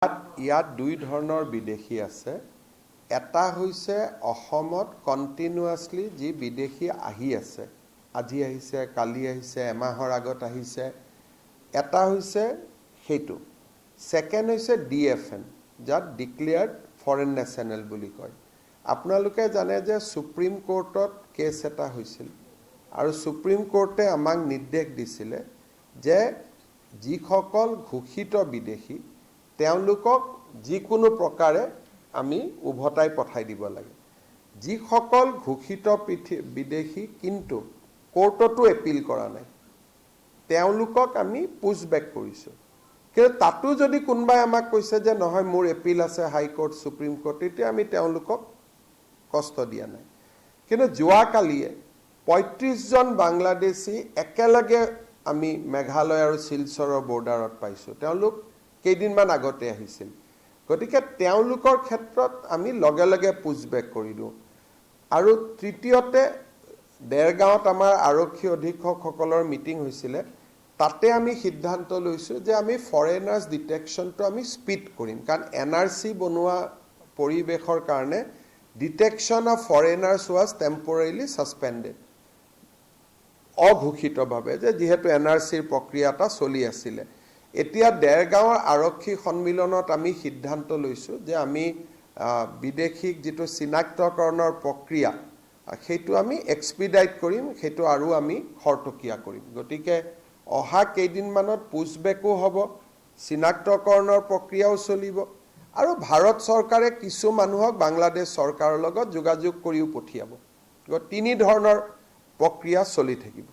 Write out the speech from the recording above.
ইয়াত দুই ধৰণৰ বিদেশী আছে। এটা হৈছে অসমত কন্টিনিউয়াছলি যি বিদেশী আহি আছে, আজি আহিছে, কালি আহিছে, এমাহৰ আগত আহিছে। এটা হৈছে সেইটো। সেকেন্ড হৈছে DFN, যাক ডিক্লেয়াৰ্ড ফৰেন নেশ্যনেল বুলি কয়। আপোনালোকে জানে যে সুপ্ৰিম কোৰ্টত কেছ এটা হৈছিল আৰু সুপ্ৰিম কোৰ্টে আমাক নিৰ্দেশ দিছিলে যে যিসকল ঘোষিত বিদেশী তেওঁলোকক যিকোনো প্ৰকাৰে আমি উভতাই পঠাই দিব লাগে। যিসকল ঘোষিত বিদেশী কিন্তু কোৰ্টতো এপিল কৰা নাই তেওঁলোকক আমি পুশবেক কৰিছোঁ। কিন্তু তাতো যদি কোনোবাই আমাক কৈছে যে নহয় মোৰ এপিল আছে হাইকোৰ্ট সুপ্ৰিম কোৰ্ট, তেতিয়া আমি তেওঁলোকক কষ্ট দিয়া নাই। কিন্তু যোৱাকালিয়ে ৩৫জন বাংলাদেশী একেলগে আমি মেঘালয় আৰু শিলচৰৰ বৰ্ডাৰত পাইছোঁ। তেওঁলোক কেইদিনমান আগতে আহিছিল। গতিকে তেওঁলোকৰ ক্ষেত্ৰত আমি লগে লগে পুশবেক কৰি দিওঁ। আৰু তৃতীয়তে দেৰগাঁৱত আমাৰ আৰক্ষী অধীক্ষকসকলৰ মিটিং হৈছিলে। তাতে আমি সিদ্ধান্ত লৈছোঁ যে আমি ফৰেনাৰ্ছ ডিটেকশ্যনটো আমি স্পীড কৰিম, কাৰণ NRC বনোৱা পৰিৱেশৰ কাৰণে detection of foreigners was temporarily suspended, অঘোষিতভাৱে, যে যিহেতু NRCৰ প্ৰক্ৰিয়া এটা চলি আছিলে। এতিয়া দেৰগাঁৱৰ আৰক্ষী সন্মিলনত আমি সিদ্ধান্ত লৈছোঁ যে আমি বিদেশীক যিটো চিনাক্তকৰণৰ প্ৰক্ৰিয়া সেইটো আমি এক্সপিডাইট কৰিম, সেইটো আৰু আমি খৰতকীয়া কৰিম। গতিকে অহা কেইদিনমানত পুশবেকো হ'ব, চিনাক্তকৰণৰ প্ৰক্ৰিয়াও চলিব আৰু ভাৰত চৰকাৰে কিছু মানুহক বাংলাদেশ চৰকাৰৰ লগত যোগাযোগ কৰিও পঠিয়াব। তিনি ধৰণৰ প্ৰক্ৰিয়া চলি থাকিব।